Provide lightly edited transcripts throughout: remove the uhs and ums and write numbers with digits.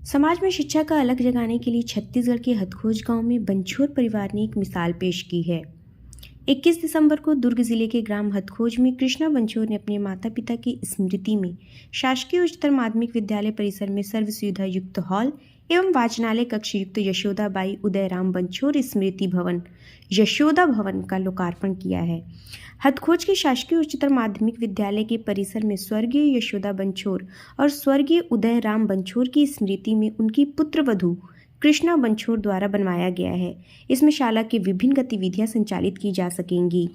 समाज में शिक्षा का अलग जगाने के लिए छत्तीसगढ़ के हथखोज गांव में बंछोर परिवार ने एक मिसाल पेश की है। 21 दिसंबर को दुर्ग जिले के ग्राम हथखोज में कृष्णा बंछोर ने अपने माता पिता की स्मृति में शासकीय उच्चतर माध्यमिक विद्यालय परिसर में सर्व सुविधा युक्त हॉल एवं वाचनालय कक्ष युक्त यशोदाबाई उदयराम बंछोर स्मृति भवन यशोदा भवन का लोकार्पण किया है। हथखोज के शासकीय उच्चतर माध्यमिक विद्यालय के परिसर में स्वर्गीय यशोदा बंछोर और स्वर्गीय उदयराम बंछोर की स्मृति में उनकी पुत्रवधू कृष्णा बंछोर द्वारा बनवाया गया है। इसमें शाला की विभिन्न गतिविधियां संचालित की जा सकेंगी।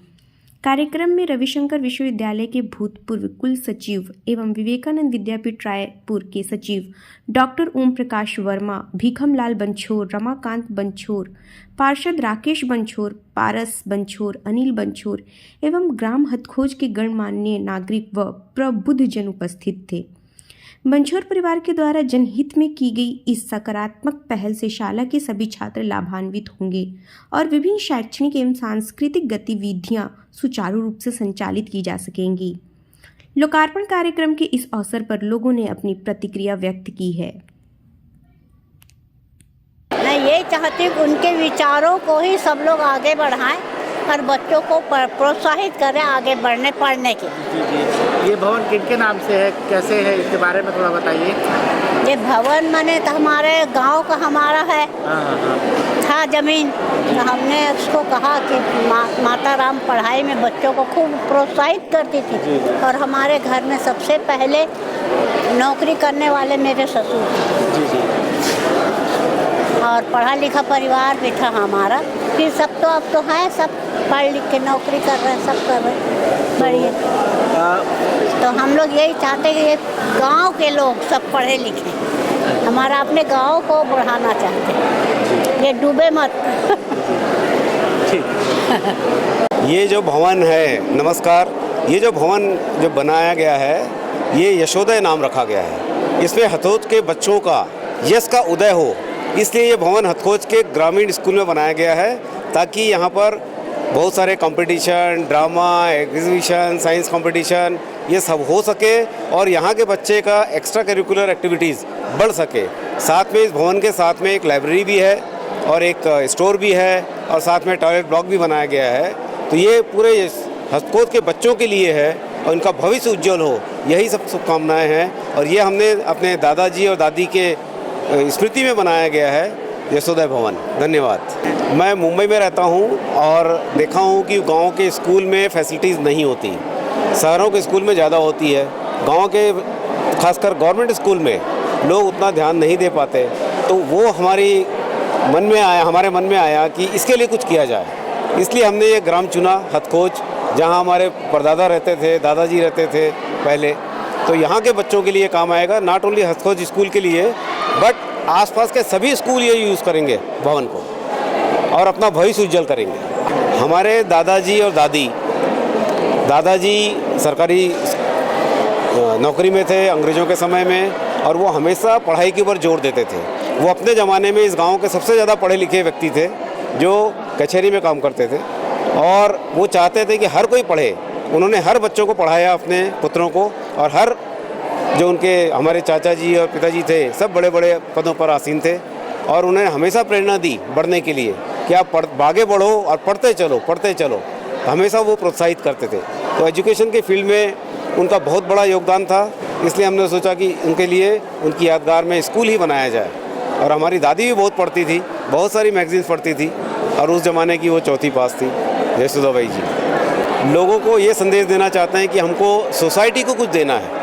कार्यक्रम में रविशंकर विश्वविद्यालय के भूतपूर्व कुल सचिव एवं विवेकानंद विद्यापीठ रायपुर के सचिव डॉक्टर ओम प्रकाश वर्मा, भीखमलाल बंछोर, रमाकांत बंछोर, पार्षद राकेश बंछोर, पारस बंछोर, अनिल बंछोर एवं ग्राम हथखोज के गणमान्य नागरिक व प्रबुद्धजन उपस्थित थे। बंछोर परिवार के द्वारा जनहित में की गई इस सकारात्मक पहल से शाला के सभी छात्र लाभान्वित होंगे और विभिन्न शैक्षणिक एवं सांस्कृतिक गतिविधियां सुचारू रूप से संचालित की जा सकेंगी। लोकार्पण कार्यक्रम के इस अवसर पर लोगों ने अपनी प्रतिक्रिया व्यक्त की है। मैं यही चाहती हूँ कि उनके विचारों को ही सब लोग आगे बढ़ाएं और बच्चों को प्रोत्साहित करें आगे बढ़ने पढ़ने के। जी। ये भवन किनके नाम से है, कैसे है, इसके बारे में थोड़ा बताइए। ये भवन माने तो हमारे गांव का हमारा है। था जमीन, तो हमने उसको कहा कि माता राम पढ़ाई में बच्चों को खूब प्रोत्साहित करती थी और हमारे घर में सबसे पहले नौकरी करने वाले मेरे ससुर जी। और पढ़ा लिखा परिवार भी था हमारा। फिर सब तो अब तो है, सब पढ़ लिख के नौकरी कर रहे हैं, सब कर रहे हैं बढ़िया। तो हम लोग यही चाहते हैं कि ये गांव के लोग सब पढ़े लिखे, हमारा अपने गांव को बढ़ाना चाहते हैं, ये डूबे मत। ये जो भवन है, नमस्कार, ये जो भवन जो बनाया गया है ये यशोदा नाम रखा गया है। इसमें हथखोज के बच्चों का यश का उदय हो, इसलिए ये भवन हथखोज के ग्रामीण स्कूल में बनाया गया है ताकि यहाँ पर बहुत सारे competition, drama, exhibition, science competition ये सब हो सके और यहाँ के बच्चे का एक्स्ट्रा करिकुलर एक्टिविटीज़ बढ़ सके। साथ में इस भवन के साथ में एक लाइब्रेरी भी है और एक स्टोर भी है और साथ में टॉयलेट ब्लॉक भी बनाया गया है। तो ये पूरे हथखोज के बच्चों के लिए है और इनका भविष्य उज्जवल हो, यही सब शुभकामनाएँ हैं। और ये हमने अपने दादाजी और दादी के स्मृति में बनाया गया है यशोदा भवन। धन्यवाद। मैं मुंबई में रहता हूँ और देखा हूँ कि गांव के स्कूल में फैसिलिटीज़ नहीं होती, शहरों के स्कूल में ज़्यादा होती है। गांव के खासकर गवर्नमेंट स्कूल में लोग उतना ध्यान नहीं दे पाते। तो वो हमारे मन में आया कि इसके लिए कुछ किया जाए, इसलिए हमने ये ग्राम चुना हथखोज, जहाँ हमारे परदादा रहते थे, दादाजी रहते थे पहले। तो यहाँ के बच्चों के लिए काम आएगा, नॉट ओनली हथखोज स्कूल के लिए बट आसपास के सभी स्कूल ये यूज़ करेंगे भवन को और अपना भविष्य उज्जवल करेंगे। हमारे दादाजी और दादाजी सरकारी नौकरी में थे अंग्रेज़ों के समय में और वो हमेशा पढ़ाई के ऊपर जोर देते थे। वो अपने ज़माने में इस गांव के सबसे ज़्यादा पढ़े लिखे व्यक्ति थे जो कचहरी में काम करते थे और वो चाहते थे कि हर कोई पढ़े। उन्होंने हर बच्चों को पढ़ाया, अपने पुत्रों को, और हर जो उनके हमारे चाचा जी और पिताजी थे सब बड़े बड़े पदों पर आसीन थे और उन्हें हमेशा प्रेरणा दी बढ़ने के लिए कि आप आगे बढ़ो और पढ़ते चलो। हमेशा वो प्रोत्साहित करते थे। तो एजुकेशन के फील्ड में उनका बहुत बड़ा योगदान था, इसलिए हमने सोचा कि उनके लिए उनकी यादगार में स्कूल ही बनाया जाए। और हमारी दादी भी बहुत पढ़ती थी, बहुत सारी मैगजीन्स पढ़ती थी और उस ज़माने की वो चौथी पास थी, यशोदाबाई जी। लोगों को ये संदेश देना चाहते हैं कि हमको सोसाइटी को कुछ देना है।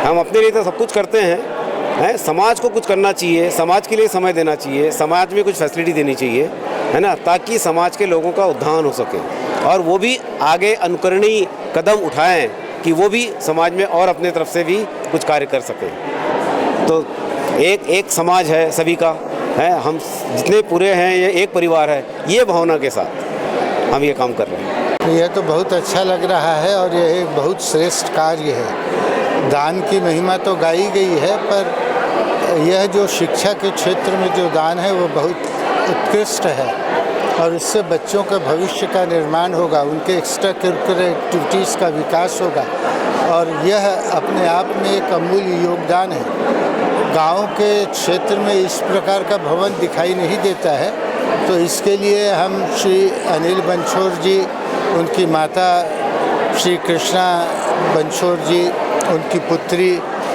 हम अपने लिए तो सब कुछ करते हैं, समाज को कुछ करना चाहिए, समाज के लिए समय देना चाहिए, समाज में कुछ फैसिलिटी देनी चाहिए, है ना, ताकि समाज के लोगों का उत्थान हो सके और वो भी आगे अनुकरणीय कदम उठाएं कि वो भी समाज में और अपने तरफ से भी कुछ कार्य कर सकें। तो एक समाज है सभी का, है, हम जितने पूरे हैं ये एक परिवार है, ये भावना के साथ हम ये काम कर रहे हैं। यह तो बहुत अच्छा लग रहा है और यह एक बहुत श्रेष्ठ कार्य है। दान की महिमा तो गाई गई है, पर यह जो शिक्षा के क्षेत्र में जो दान है वो बहुत उत्कृष्ट है और इससे बच्चों का भविष्य का निर्माण होगा, उनके एक्स्ट्रा करिकुलर एक्टिविटीज़ का विकास होगा और यह अपने आप में एक अमूल्य योगदान है। गांव के क्षेत्र में इस प्रकार का भवन दिखाई नहीं देता है। तो इसके लिए हम श्री अनिल बंछोर जी, उनकी माता श्री कृष्णा बंछोर जी, उनकी पुत्री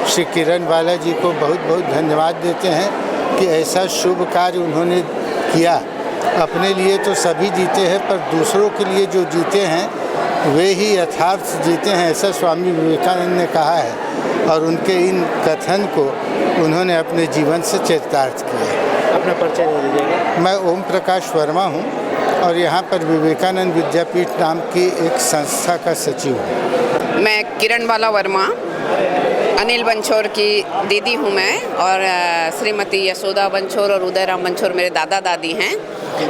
श्री किरण बाला जी को बहुत बहुत धन्यवाद देते हैं कि ऐसा शुभ कार्य उन्होंने किया। अपने लिए तो सभी जीते हैं, पर दूसरों के लिए जो जीते हैं वे ही यथार्थ जीते हैं, ऐसा स्वामी विवेकानंद ने कहा है। और उनके इन कथन को उन्होंने अपने जीवन से चरितार्थ किया। अपना परिचय दे दीजिएगा। मैं ओम प्रकाश वर्मा हूँ और यहाँ पर विवेकानंद विद्यापीठ नाम की एक संस्था का सचिव हूँ। मैं किरण बाला वर्मा, अनिल बंछोर की दीदी हूँ मैं, और श्रीमती यशोदा बंछोर और उदयराम बंछोर मेरे दादा दादी हैं।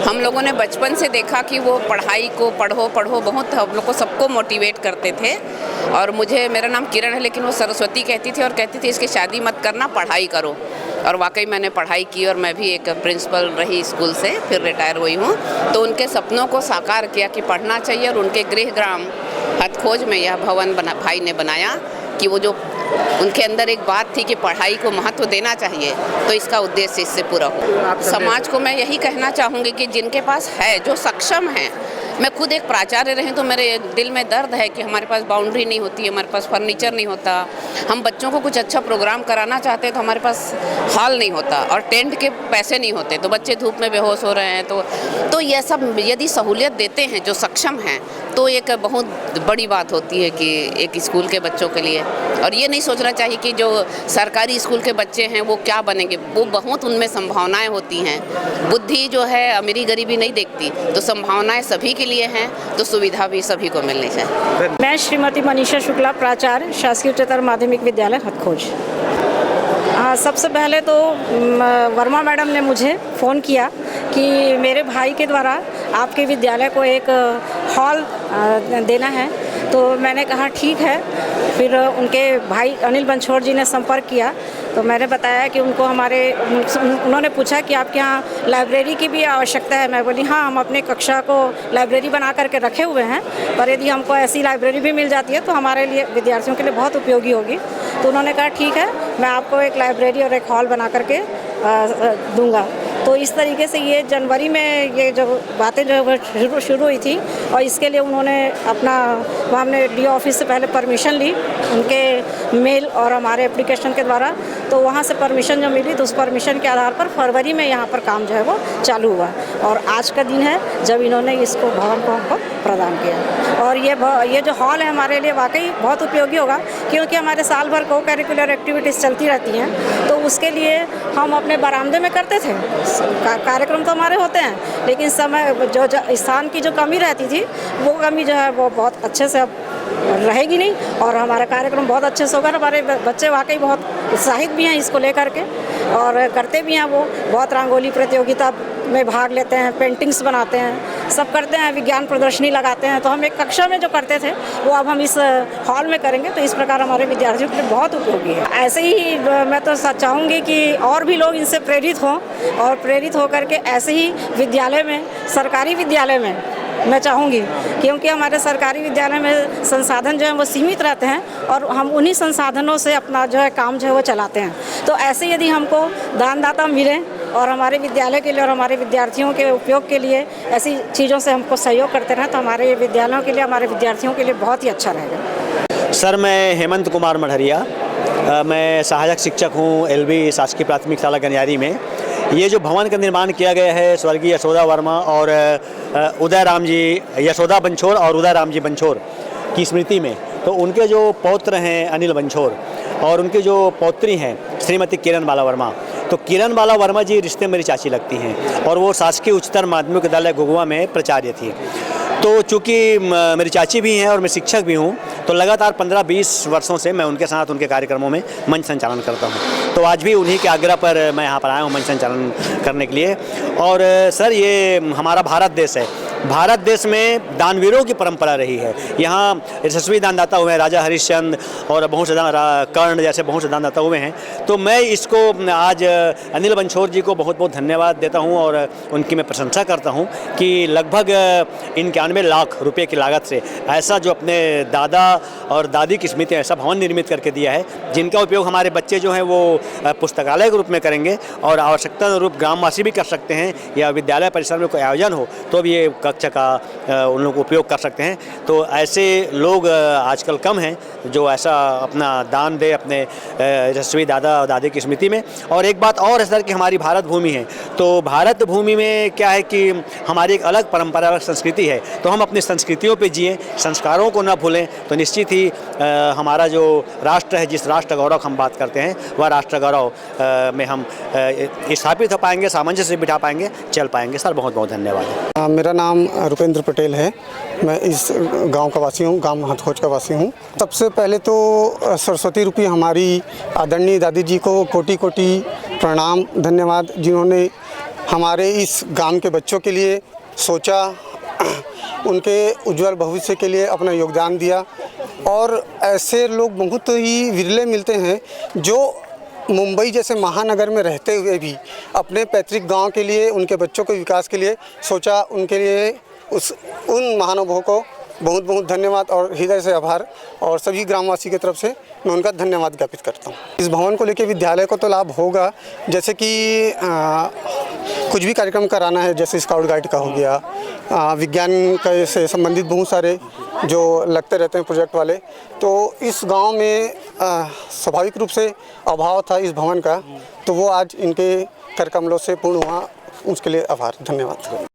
हम लोगों ने बचपन से देखा कि वो पढ़ाई को पढ़ो बहुत हम लोग को सबको मोटिवेट करते थे। और मेरा नाम किरण है, लेकिन वो सरस्वती कहती थी और कहती थी इसकी शादी मत करना, पढ़ाई करो। और वाकई मैंने पढ़ाई की और मैं भी एक प्रिंसिपल रही स्कूल से, फिर रिटायर हुई हूँ। तो उनके सपनों को साकार किया कि पढ़ना चाहिए, और उनके गृह ग्राम हथखोज में यह भवन भाई ने बनाया कि वो जो उनके अंदर एक बात थी कि पढ़ाई को महत्व देना चाहिए, तो इसका उद्देश्य इससे पूरा हो। समाज को मैं यही कहना चाहूँगी कि जिनके पास है, जो सक्षम है, मैं खुद एक प्राचार्य रही तो मेरे दिल में दर्द है कि हमारे पास बाउंड्री नहीं होती है, हमारे पास फर्नीचर नहीं होता। हम बच्चों को कुछ अच्छा प्रोग्राम कराना चाहते हैं तो हमारे पास हॉल नहीं होता और टेंट के पैसे नहीं होते, तो बच्चे धूप में बेहोश हो रहे हैं। तो यह सब यदि सहूलियत देते हैं जो सक्षम हैं, तो एक बहुत बड़ी बात होती है कि एक स्कूल के बच्चों के लिए। और ये नहीं सोचना चाहिए कि जो सरकारी स्कूल के बच्चे हैं वो क्या बनेंगे, वो बहुत उनमें संभावनाएं होती हैं। बुद्धि जो है अमीरी गरीबी नहीं देखती, तो संभावनाएं सभी के लिए हैं, तो सुविधा भी सभी को मिलनी चाहिए। मैं श्रीमती मनीषा शुक्ला, प्राचार्य, शासकीय उच्चतर माध्यमिक विद्यालय हथखोज। सबसे पहले तो वर्मा मैडम ने मुझे फ़ोन किया कि मेरे भाई के द्वारा आपके विद्यालय को एक हॉल देना है, तो मैंने कहा ठीक है। फिर उनके भाई अनिल बंछोर जी ने संपर्क किया, तो मैंने बताया कि उन्होंने पूछा कि आपके यहाँ लाइब्रेरी की भी आवश्यकता है। मैं बोली हाँ, हम अपने कक्षा को लाइब्रेरी बना करके रखे हुए हैं, पर यदि हमको ऐसी लाइब्रेरी भी मिल जाती है तो हमारे लिए, विद्यार्थियों के लिए बहुत उपयोगी होगी। तो उन्होंने कहा ठीक है, मैं आपको एक लाइब्रेरी और एक हॉल बना करके दूंगा। तो इस तरीके से ये जनवरी में ये जो बातें जो शुरू हुई थी, और इसके लिए उन्होंने हमने DO ऑफिस से पहले परमिशन ली, उनके मेल और हमारे एप्लीकेशन के द्वारा। तो वहाँ से परमिशन जो मिली, तो उस परमिशन के आधार पर फरवरी में यहाँ पर काम जो है वो चालू हुआ, और आज का दिन है जब इन्होंने इसको भवन को हमको प्रदान किया। और ये जो हॉल है हमारे लिए वाकई बहुत उपयोगी होगा, क्योंकि हमारे साल भर को करिकुलर एक्टिविटीज़ चलती रहती हैं। तो उसके लिए हम अपने बरामदे में करते थे, कार्यक्रम तो हमारे होते हैं, लेकिन समय जो स्थान की जो कमी रहती थी, वो कमी जो है वो बहुत अच्छे से अब रहेगी नहीं, और हमारा कार्यक्रम बहुत अच्छे से होगा। हमारे बच्चे वाकई बहुत उत्साहित भी हैं इसको लेकर के, और करते भी हैं। वो बहुत रंगोली प्रतियोगिता में भाग लेते हैं, पेंटिंग्स बनाते हैं, सब करते हैं, विज्ञान प्रदर्शनी लगाते हैं। तो हम एक कक्षा में जो करते थे वो अब हम इस हॉल में करेंगे, तो इस प्रकार हमारे विद्यार्थियों के लिए बहुत उपयोगी है। ऐसे ही मैं तो चाहूँगी कि और भी लोग इनसे प्रेरित हों, और प्रेरित होकर के ऐसे ही विद्यालय में, सरकारी विद्यालय में मैं चाहूँगी, क्योंकि हमारे सरकारी विद्यालय में संसाधन जो है वो सीमित रहते हैं, और हम उन्हीं संसाधनों से अपना जो है काम जो है वो चलाते हैं। तो ऐसे यदि हमको दानदाता मिले और हमारे विद्यालय के लिए और हमारे विद्यार्थियों के उपयोग के लिए ऐसी चीज़ों से हमको सहयोग करते रहें, तो हमारे विद्यालयों के लिए, हमारे विद्यार्थियों के लिए बहुत ही अच्छा रहेगा। सर, मैं हेमंत कुमार मढ़रिया, मैं सहायक शिक्षक हूँ LB शासकीय प्राथमिक शाला गनियारी में। ये जो भवन का निर्माण किया गया है स्वर्गीय यशोदा वर्मा और उदयराम जी, यशोदा बंछोर और उदयराम जी बंछोर की स्मृति में, तो उनके जो पौत्र हैं अनिल बंछोर और उनकी जो पौत्री हैं श्रीमती किरण बाला वर्मा, तो किरण बाला वर्मा जी रिश्ते मेरी चाची लगती हैं, और वो शासकीय उच्चतर माध्यमिक विद्यालय घुघुआ में प्राचार्य थी। तो चूँकि मेरी चाची भी हैं और मैं शिक्षक भी हूँ, तो लगातार 15-20 वर्षों से मैं उनके साथ उनके कार्यक्रमों में मंच संचालन करता हूँ। तो आज भी उन्हीं के आग्रह पर मैं यहाँ पर आया हूँ मंच संचालन करने के लिए। और सर, ये हमारा भारत देश है, भारत देश में दानवीरों की परंपरा रही है। यहाँ यशस्वी दानदाता हुए हैं, राजा हरिश्चंद्र और बहुत से कर्ण जैसे बहुत से दानदाता हुए हैं। तो मैं इसको आज अनिल बंछोर जी को बहुत बहुत धन्यवाद देता हूँ और उनकी मैं प्रशंसा करता हूँ कि लगभग 91 लाख रुपए की लागत से ऐसा जो अपने दादा और दादी की स्मृति ऐसा भवन निर्मित करके दिया है, जिनका उपयोग हमारे बच्चे जो हैं वो पुस्तकालय के रूप में करेंगे और आवश्यकता अनुरूप ग्रामवासी भी कर सकते हैं, या विद्यालय परिसर में कोई आयोजन हो तो भी ये कक्षा का उन लोग उपयोग कर सकते हैं। तो ऐसे लोग आजकल कम हैं जो ऐसा अपना दान दे अपने यशस्वी दादा और दादी की स्मृति में। और एक बात और है सर कि हमारी भारत भूमि है, तो भारत भूमि में क्या है कि हमारी एक अलग परंपरा, अलग संस्कृति है, तो हम अपनी संस्कृतियों पे जिएं, संस्कारों को न भूलें, तो निश्चित ही हमारा जो राष्ट्र है, जिस राष्ट्र गौरव हम बात करते हैं, वह राष्ट्र गौरव में हम स्थापित हो पाएंगे, सामंजस्य बिठा पाएंगे, चल पाएंगे। सर बहुत बहुत धन्यवाद। मेरा नाम रुपेंद्र पटेल है, मैं इस गांव का वासी हूं, गांव हथखोज का वासी हूं। सबसे पहले तो सरस्वती रूपी हमारी आदरणीय दादी जी को कोटि कोटि प्रणाम, धन्यवाद, जिन्होंने हमारे इस गांव के बच्चों के लिए सोचा, उनके उज्जवल भविष्य के लिए अपना योगदान दिया। और ऐसे लोग बहुत ही विरले मिलते हैं जो मुंबई जैसे महानगर में रहते हुए भी अपने पैतृक गांव के लिए, उनके बच्चों के विकास के लिए सोचा। उनके लिए उन महानुभावों को बहुत बहुत धन्यवाद और हृदय से आभार, और सभी ग्रामवासी की तरफ से मैं उनका धन्यवाद ज्ञापित करता हूँ। इस भवन को लेकर विद्यालय को तो लाभ होगा, जैसे कि कुछ भी कार्यक्रम कराना है, जैसे स्काउट गाइड का हो गया, विज्ञान का से संबंधित बहुत सारे जो लगते रहते हैं प्रोजेक्ट वाले, तो इस गांव में स्वाभाविक रूप से अभाव था इस भवन का, तो वो आज इनके कर कमलों से पूर्ण हुआ, उसके लिए आभार, धन्यवाद।